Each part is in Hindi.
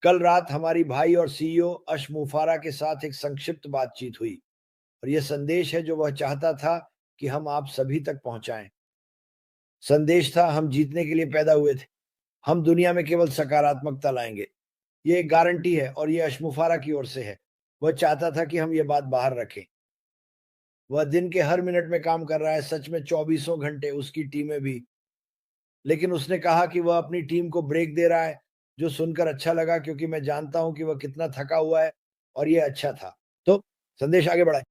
कल रात हमारी भाई और सीईओ अश मुफारा के साथ एक संक्षिप्त बातचीत हुई और यह संदेश है जो वह चाहता था कि हम आप सभी तक पहुंचाएं। संदेश था, हम जीतने के लिए पैदा हुए थे। हम दुनिया में केवल सकारात्मकता लाएंगे। ये एक गारंटी है और ये अशमुफारा की ओर से है। वह चाहता था कि हम ये बात बाहर रखें। वह दिन के हर मिनट में काम कर रहा है, सच में चौबीसों घंटे, उसकी टीमें भी। लेकिन उसने कहा कि वह अपनी टीम को ब्रेक दे रहा है, जो सुनकर अच्छा लगा क्योंकि मैं जानता हूं कि वह कितना थका हुआ है और ये अच्छा था। तो संदेश आगे बढ़ाएं।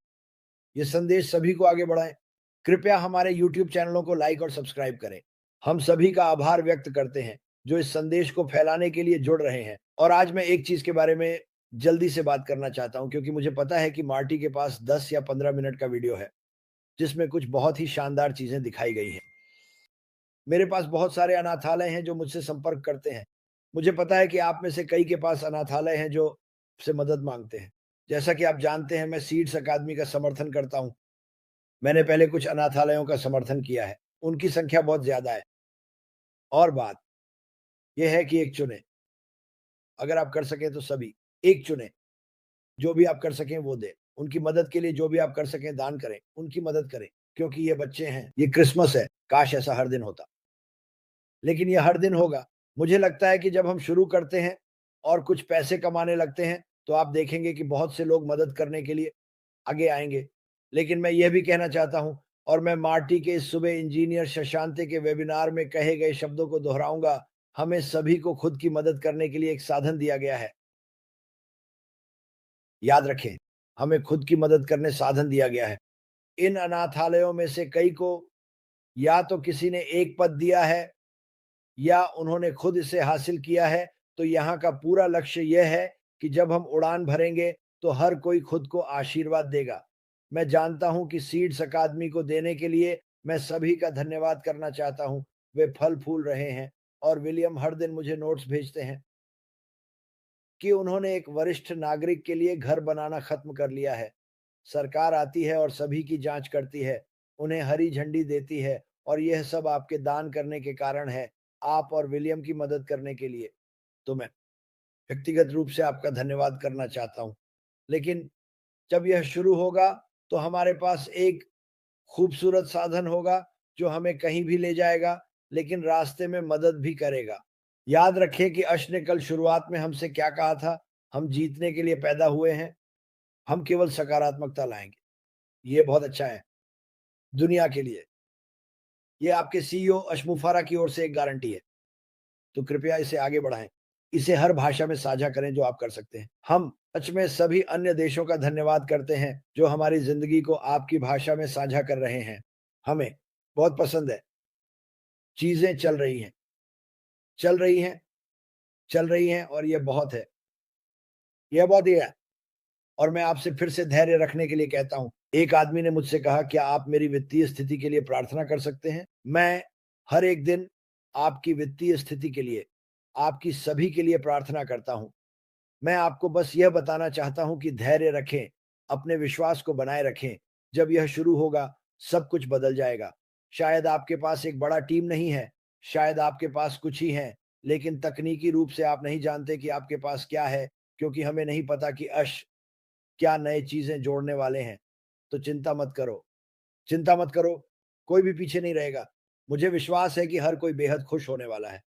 ये संदेश सभी को आगे बढ़ाएं। कृपया हमारे यूट्यूब चैनलों को लाइक और सब्सक्राइब करें। हम सभी का आभार व्यक्त करते हैं जो इस संदेश को फैलाने के लिए जुड़ रहे हैं। और आज मैं एक चीज के बारे में जल्दी से बात करना चाहता हूं क्योंकि मुझे पता है कि मार्टी के पास 10 या 15 मिनट का वीडियो है जिसमें कुछ बहुत ही शानदार चीजें दिखाई गई हैं। मेरे पास बहुत सारे अनाथालय हैं जो मुझसे संपर्क करते हैं। मुझे पता है कि आप में से कई के पास अनाथालय हैं जो से मदद मांगते हैं। जैसा कि आप जानते हैं, मैं सीड्स अकादमी का समर्थन करता हूं। मैंने पहले कुछ अनाथालयों का समर्थन किया है। उनकी संख्या बहुत ज़्यादा है। और बात ये है कि एक चुनें। अगर आप कर सकें तो सभी, एक चुनें। जो भी आप कर सकें वो दें। उनकी मदद के लिए जो भी आप कर सकें दान करें, उनकी मदद करें। क्योंकि ये बच्चे हैं, ये क्रिसमस है, काश ऐसा हर दिन होता। लेकिन ये हर दिन होगा। मुझे लगता है कि जब हम शुरू करते हैं और कुछ पैसे कमाने लगते हैं, तो आप देखेंगे कि बहुत से लोग मदद करने के लिए आगे आएँगे। लेकिन मैं ये भी कहना चाहता हूँ और मैं मार्टी के इस सुबह इंजीनियर शशांते के वेबिनार में कहे गए शब्दों को दोहराऊँगा, हमें सभी को खुद की मदद करने के लिए एक साधन दिया गया है। याद रखें, हमें खुद की मदद करने साधन दिया गया है। इन अनाथालयों में से कई को या तो किसी ने एक पद दिया है या उन्होंने खुद इसे हासिल किया है, तो यहाँ का पूरा लक्ष्य यह है कि जब हम उड़ान भरेंगे, तो हर कोई खुद को आशीर्वाद देगा। मैं जानता हूँ कि सीड्स अकादमी को देने के लिए मैं सभी का धन्यवाद करना चाहता हूँ। वे फल-फूल रहे हैं और विलियम हर दिन मुझे नोट्स भेजते हैं कि उन्होंने एक वरिष्ठ नागरिक के लिए घर बनाना खत्म कर लिया है। सरकार आती है और सभी की जाँच करती है, उन्हें हरी झंडी देती है और यह सब आपके दान करने के कारण है, आप और विलियम की मदद करने के लिए। तो मैं व्यक्तिगत रूप से आपका धन्यवाद करना चाहता हूँ। लेकिन जब यह शुरू होगा, तो हमारे पास एक खूबसूरत साधन होगा, जो हमें कहीं भी ले जाएगा, लेकिन रास्ते में मदद भी करेगा। याद रखें कि अश ने कल शुरुआत में हमसे क्या कहा था, हम जीतने के लिए पैदा हुए हैं, हम केवल सकारात्मकता लाएँगे। ये बहुत अच्छा है, दुनिया के लिए। ये आपके सीईओ अशमुफारा की ओर से एक गारंटी है। तो कृपया इसे आगे बढ़ाएँ। इसे हर भाषा में साझा करें जो आप कर सकते हैं। हम सच में सभी अन्य देशों का धन्यवाद करते हैं जो हमारी ज़िंदगी को आपकी भाषा में साझा कर रहे हैं। हमें बहुत पसंद है। चीज़ें चल रही हैं, चल रही हैं, चल रही हैं और ये बहुत है। ये बहुत ही है। और मैं आपसे फिर से धैर्य रखने के लिए कहता हूँ। एक आदमी ने मुझसे कहा, क्या आप मेरी वित्तीय स्थिति के लिए प्रार्थना कर सकते हैं? मैं हर एक दिन आपकी वित्तीय स्थिति के लिए, आपकी सभी के लिए प्रार्थना करता हूँ। मैं आपको बस यह बताना चाहता हूँ कि धैर्य रखें, अपने विश्वास को बनाए रखें। जब यह शुरू होगा, सब कुछ बदल जाएगा। शायद आपके पास एक बड़ा टीम नहीं है, शायद आपके पास कुछ ही है, लेकिन तकनीकी रूप से आप नहीं जानते कि आपके पास क्या है, क्योंकि हमें नहीं पता कि अश क्या नए चीज़ें जोड़ने वाले हैं। तो चिंता मत करो, चिंता मत करो, कोई भी पीछे नहीं रहेगा। मुझे विश्वास है कि हर कोई बेहद खुश होने वाला है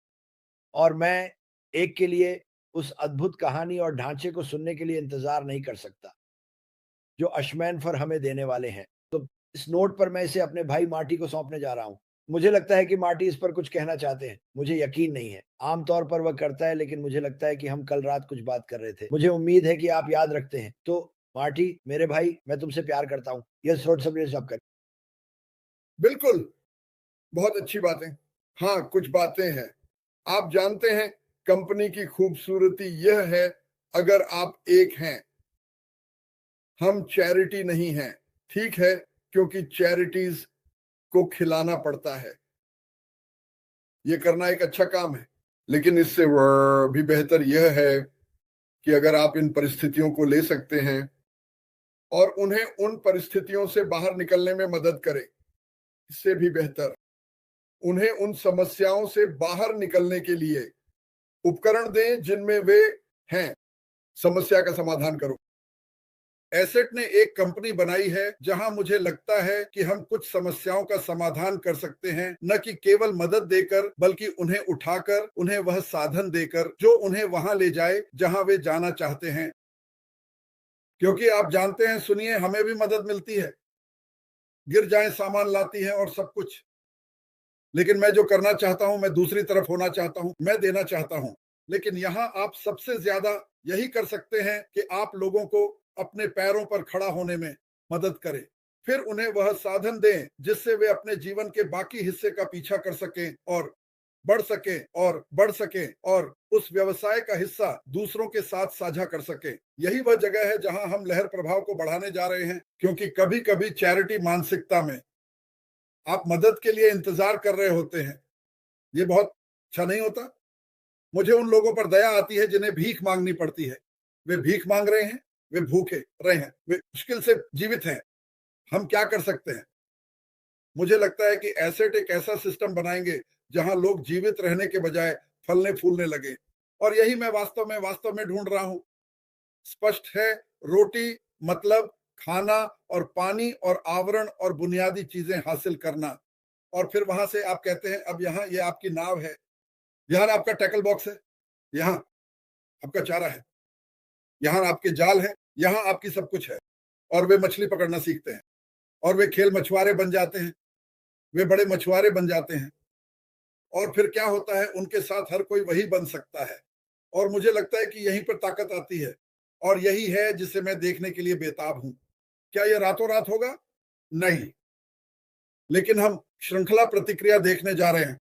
और मैं एक के लिए उस अद्भुत कहानी और ढाँचे को सुनने के लिए इंतज़ार नहीं कर सकता, जो अशमैनफर हमें देने वाले हैं। तो इस नोट पर मैं इसे अपने भाई मार्टी को सौंपने जा रहा हूँ। मुझे लगता है कि मार्टी इस पर कुछ कहना चाहते हैं। मुझे यकीन नहीं है। आम तौर पर वह करता है, लेकिन मुझे लगता है कि हम कल रात कुछ बात कर रहे थे। मुझे उम्मीद है कि आप याद रखते हैं। तो मार्टी, मेरे भाई, मैं तुमसे प्यार करता हूँ। यस व्हाट्स अप, यस कर। बिल्कुल, बहुत अच्छी बातें। हाँ, कुछ बातें हैं। आप जानते हैं, कंपनी की खूबसूरती यह है, अगर आप एक हैं। हम चैरिटी नहीं हैं, ठीक है, क्योंकि चैरिटीज को खिलाना पड़ता है। ये करना एक अच्छा काम है, लेकिन इससे भी बेहतर यह है कि अगर आप इन परिस्थितियों को ले सकते हैं और उन्हें उन परिस्थितियों से बाहर निकलने में मदद करें, इससे भी बेहतर उन्हें उन समस्याओं से बाहर निकलने के लिए उपकरण दें जिनमें वे हैं, समस्या का समाधान करो। एसेट ने एक कंपनी बनाई है जहां मुझे लगता है कि हम कुछ समस्याओं का समाधान कर सकते हैं, न कि केवल मदद देकर, बल्कि उन्हें उठाकर, उन्हें वह साधन देकर जो उन्हें वहां ले जाए जहां वे जाना चाहते हैं। क्योंकि आप जानते हैं, सुनिए, हमें भी मदद मिलती है, गिर जाए सामान लाती है और सब कुछ। लेकिन मैं जो करना चाहता हूं, मैं दूसरी तरफ होना चाहता हूं, मैं देना चाहता हूं। लेकिन यहां आप सबसे ज्यादा यही कर सकते हैं कि आप लोगों को अपने पैरों पर खड़ा होने में मदद करें, फिर उन्हें वह साधन दें जिससे वे अपने जीवन के बाकी हिस्से का पीछा कर सकें और बढ़ सकें और बढ़ सकें और उस व्यवसाय का हिस्सा दूसरों के साथ साझा कर सकें। यही वह जगह है जहां हम लहर प्रभाव को बढ़ाने जा रहे हैं, क्योंकि कभी कभी चैरिटी मानसिकता में आप मदद के लिए इंतजार कर रहे होते हैं, ये बहुत अच्छा नहीं होता। मुझे उन लोगों पर दया आती है जिन्हें भीख मांगनी पड़ती है। वे भीख मांग रहे हैं, वे भूखे रहे हैं, वे मुश्किल से जीवित हैं। हम क्या कर सकते हैं? मुझे लगता है कि एसेट एक ऐसा सिस्टम बनाएंगे जहां लोग जीवित रहने के बजाय फलने फूलने लगे, और यही मैं वास्तव में ढूंढ रहा हूं। स्पष्ट है, रोटी मतलब खाना और पानी और आवरण और बुनियादी चीजें हासिल करना, और फिर वहां से आप कहते हैं अब यहाँ ये आपकी नाव है, यहाँ आपका टैकल बॉक्स है, यहाँ आपका चारा है, यहाँ आपके जाल है, यहाँ आपकी सब कुछ है। और वे मछली पकड़ना सीखते हैं और वे खेल मछुआरे बन जाते हैं, वे बड़े मछुआरे बन जाते हैं। और फिर क्या होता है, उनके साथ हर कोई वही बन सकता है। और मुझे लगता है कि यहीं पर ताकत आती है, और यही है जिसे मैं देखने के लिए बेताब हूं। क्या यह रातों रात होगा? नहीं, लेकिन हम श्रृंखला प्रतिक्रिया देखने जा रहे हैं,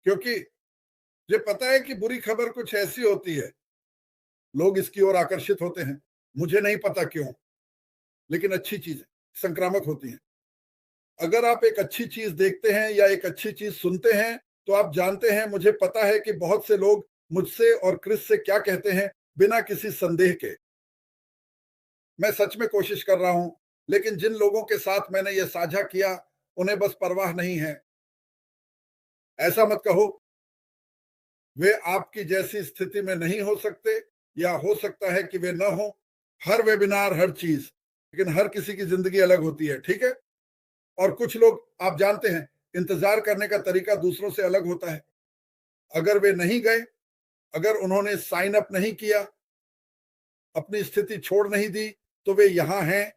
क्योंकि मुझे पता है कि बुरी खबर कुछ ऐसी होती है, लोग इसकी ओर आकर्षित होते हैं, मुझे नहीं पता क्यों, लेकिन अच्छी चीजें संक्रामक होती हैं। अगर आप एक अच्छी चीज देखते हैं या एक अच्छी चीज सुनते हैं, तो आप जानते हैं, मुझे पता है कि बहुत से लोग मुझसे और क्रिस से क्या कहते हैं बिना किसी संदेह के। मैं सच में कोशिश कर रहा हूं, लेकिन जिन लोगों के साथ मैंने यह साझा किया, उन्हें बस परवाह नहीं है। ऐसा मत कहो, वे आपकी जैसी स्थिति में नहीं हो सकते, या हो सकता है कि वे न हो। हर वेबिनार, हर चीज, लेकिन हर किसी की जिंदगी अलग होती है, ठीक है? और कुछ लोग, आप जानते हैं, इंतजार करने का तरीका दूसरों से अलग होता है। अगर वे नहीं गए, अगर उन्होंने साइन अप नहीं किया, अपनी स्थिति छोड़ नहीं दी, तो वे यहां हैं।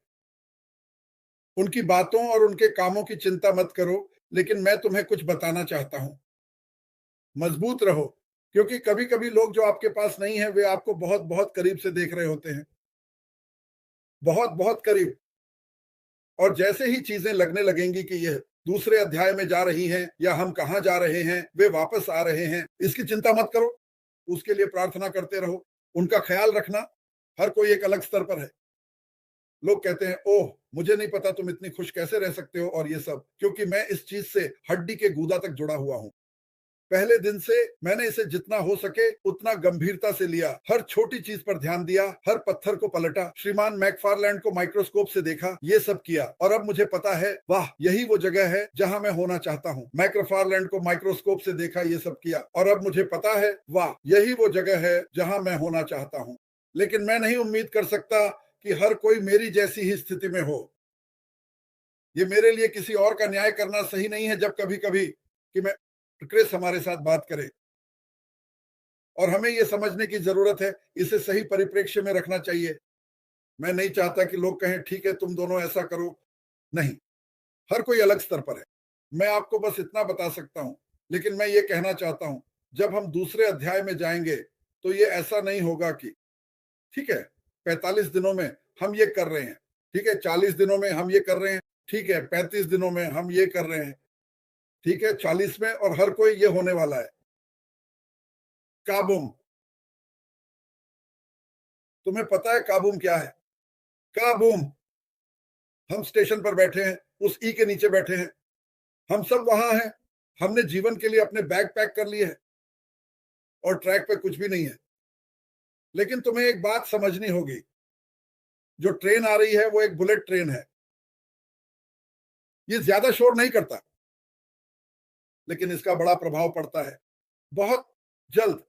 उनकी बातों और उनके कामों की चिंता मत करो, लेकिन मैं तुम्हें कुछ बताना चाहता हूं। मजबूत रहो, क्योंकि कभी कभी लोग जो आपके पास नहीं है, वे आपको बहुत बहुत करीब से देख रहे होते हैं, बहुत बहुत करीब। और जैसे ही चीजें लगने लगेंगी कि यह दूसरे अध्याय में जा रही हैं, या हम कहां जा रहे हैं, वे वापस आ रहे हैं, इसकी चिंता मत करो, उसके लिए प्रार्थना करते रहो, उनका ख्याल रखना। हर कोई एक अलग स्तर पर है। लोग कहते हैं, ओह, मुझे नहीं पता तुम इतनी खुश कैसे रह सकते हो, और ये सब क्योंकि मैं इस चीज से हड्डी के गूदा तक जुड़ा हुआ हूं। पहले दिन से मैंने इसे जितना हो सके उतना गंभीरता से लिया, हर छोटी चीज पर ध्यान दिया, हर पत्थर को पलटा, श्रीमान मैकफारलैंड को माइक्रोस्कोप से देखा, ये सब किया। और अब मुझे पता है, वाह, यही वो जगह है जहां मैं होना चाहता हूं। मैकफारलैंड को माइक्रोस्कोप से देखा, ये सब किया, और अब मुझे पता है, वाह, यही वो जगह है जहां मैं होना चाहता हूं। लेकिन मैं नहीं उम्मीद कर सकता कि हर कोई मेरी जैसी ही स्थिति में हो। ये मेरे लिए किसी और का न्याय करना सही नहीं है, जब कभी कभी कि मैं क्रिस हमारे साथ बात करे, और हमें यह समझने की जरूरत है, इसे सही परिप्रेक्ष्य में रखना चाहिए। मैं नहीं चाहता कि लोग कहें, ठीक है, तुम दोनों ऐसा करो। नहीं, हर कोई अलग स्तर पर है। मैं आपको बस इतना बता सकता हूं, लेकिन मैं ये कहना चाहता हूं, जब हम दूसरे अध्याय में जाएंगे, तो ये ऐसा नहीं होगा कि ठीक है, 45 दिनों में हम ये कर रहे हैं, ठीक है, 40 दिनों में हम ये कर रहे हैं, ठीक है, 35 दिनों में हम ये कर रहे हैं, ठीक है, 40 में, और हर कोई ये होने वाला है। काबूम, तुम्हें पता है काबूम क्या है? काबूम, हम स्टेशन पर बैठे हैं, उस ई के नीचे बैठे हैं, हम सब वहां हैं, हमने जीवन के लिए अपने बैग पैक कर लिए हैं, और ट्रैक पे कुछ भी नहीं है। लेकिन तुम्हें एक बात समझनी होगी, जो ट्रेन आ रही है वो एक बुलेट ट्रेन है। ये ज्यादा शोर नहीं करता, लेकिन इसका बड़ा प्रभाव पड़ता है। बहुत जल्द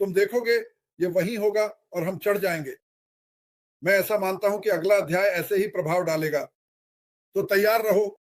तुम देखोगे ये वहीं होगा और हम चढ़ जाएंगे। मैं ऐसा मानता हूं कि अगला अध्याय ऐसे ही प्रभाव डालेगा। तो तैयार रहो।